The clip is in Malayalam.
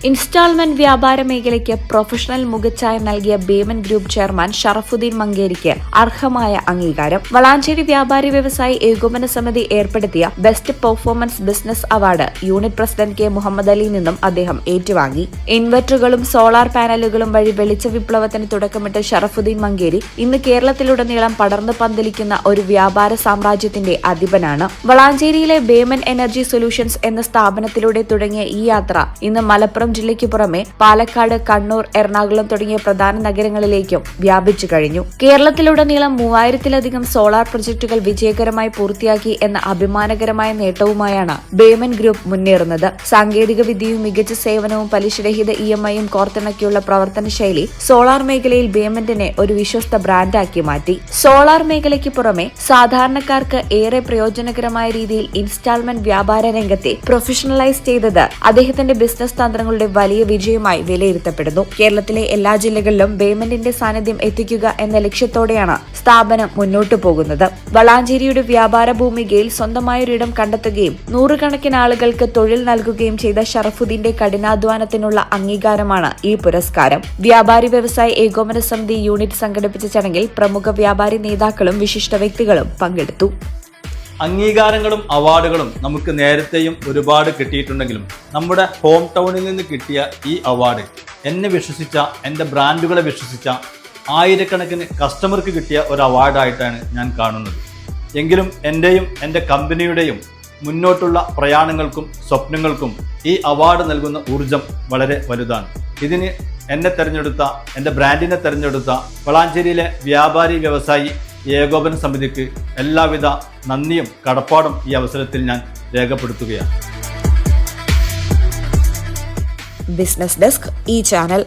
ഇൻസ്റ്റാൾമെന്റ് വ്യാപാര മേഖലയ്ക്ക് പ്രൊഫഷണൽ മുഖച്ഛായ നൽകിയ ബേമൻ ഗ്രൂപ്പ് ചെയർമാൻ ഷറഫുദ്ദീൻ മങ്കേരിക്ക് അർഹമായ അംഗീകാരം. വളാഞ്ചേരി വ്യാപാരി വ്യവസായി ഏകോപന സമിതി ഏർപ്പെടുത്തിയ best performance business award unit president K Muhammad അലിയിൽ നിന്നും അദ്ദേഹം ഏറ്റുവാങ്ങി. ഇൻവെർട്ടറുകളും സോളാർ പാനലുകളും വഴി വെളിച്ച വിപ്ലവത്തിന് തുടക്കമിട്ട ഷറഫുദ്ദീൻ മങ്കേരി ഇന്ന് കേരളത്തിലുടനീളം പടർന്നു പന്തലിക്കുന്ന ഒരു വ്യാപാര സാമ്രാജ്യത്തിന്റെ അധിപനാണ്. വളാഞ്ചേരിയിലെ ബേമൻ എനർജി സൊല്യൂഷൻസ് എന്ന സ്ഥാപനത്തിലൂടെ തുടങ്ങിയ ഈ യാത്ര ഇന്ന് മലപ്പുറം ജില്ലയ്ക്ക് പുറമെ പാലക്കാട്, കണ്ണൂർ, എറണാകുളം തുടങ്ങിയ പ്രധാന നഗരങ്ങളിലേക്കും വ്യാപിച്ചു കഴിഞ്ഞു. കേരളത്തിലുടനീളം 3000-ലധികം സോളാർ പ്രൊജക്ടുകൾ വിജയകരമായി പൂർത്തിയാക്കി എന്ന അഭിമാനകരമായ നേട്ടവുമായാണ് ബേമൻ ഗ്രൂപ്പ് മുന്നേറുന്നത്. സാങ്കേതിക വിദ്യയും മികച്ച സേവനവും പലിശരഹിത EMI-യും കോർത്തിണക്കിയുള്ള പ്രവർത്തന ശൈലി സോളാർ മേഖലയിൽ ബേമന്റിനെ ഒരു വിശ്വസ്ത ബ്രാൻഡാക്കി മാറ്റി. സോളാർ മേഖലയ്ക്ക് പുറമെ സാധാരണക്കാർക്ക് ഏറെ പ്രയോജനകരമായ രീതിയിൽ ഇൻസ്റ്റാൾമെന്റ് വ്യാപാര രംഗത്തെ പ്രൊഫഷണലൈസ് ചെയ്തത് അദ്ദേഹത്തിന്റെ ബിസിനസ് തന്ത്രങ്ങളുടെ വലിയ വിജയമായി വിലയിരുത്തപ്പെടുന്നു. കേരളത്തിലെ എല്ലാ ജില്ലകളിലും ബേമന്റിന്റെ സാന്നിധ്യം എത്തിക്കുക എന്ന ലക്ഷ്യത്തോടെയാണ് സ്ഥാപനം മുന്നോട്ടു പോകുന്നത്. വളാഞ്ചേരിയുടെ വ്യാപാര ഭൂമികയിൽ സ്വന്തമായൊരിടം കണ്ടെത്തുകയും നൂറുകണക്കിന് ആളുകൾക്ക് തൊഴിൽ നൽകുകയും ചെയ്ത ഷറഫുദ്ദീന്റെ കഠിനാധ്വാനത്തിനുള്ള അംഗീകാരമാണ് ഈ പുരസ്കാരം. വ്യാപാരി വ്യവസായ ഏകോപന സമിതി യൂണിറ്റ് സംഘടിപ്പിച്ച ചടങ്ങിൽ പ്രമുഖ വ്യാപാരി നേതാക്കളും വിശിഷ്ട വ്യക്തികളും പങ്കെടുത്തു. അംഗീകാരങ്ങളും അവാർഡുകളും നമുക്ക് നേരത്തെയും ഒരുപാട് കിട്ടിയിട്ടുണ്ടെങ്കിലും നമ്മുടെ ഹോം ടൗണിൽ നിന്ന് കിട്ടിയ ഈ അവാർഡ് എന്നെ വിശ്വസിച്ച, എൻ്റെ ബ്രാൻഡുകളെ വിശ്വസിച്ച ആയിരക്കണക്കിന് കസ്റ്റമർക്ക് കിട്ടിയ ഒരു അവാർഡായിട്ടാണ് ഞാൻ കാണുന്നത്. എങ്കിലും എൻ്റെയും എൻ്റെ കമ്പനിയുടെയും മുന്നോട്ടുള്ള പ്രയാണങ്ങൾക്കും സ്വപ്നങ്ങൾക്കും ഈ അവാർഡ് നൽകുന്ന ഊർജം വളരെ വലുതാണ്. ഇതിന് എന്നെ തിരഞ്ഞെടുത്ത, എൻ്റെ ബ്രാൻഡിനെ തിരഞ്ഞെടുത്ത വളാഞ്ചേരിയിലെ വ്യാപാരി വ്യവസായി ഏകോപന സമിതിക്ക് എല്ലാവിധ നന്ദിയും കടപ്പാടും ഈ അവസരത്തിൽ ഞാൻ രേഖപ്പെടുത്തുകയാണ്. ബിസിനസ് ഡെസ്ക്, ഈ ചാനൽ.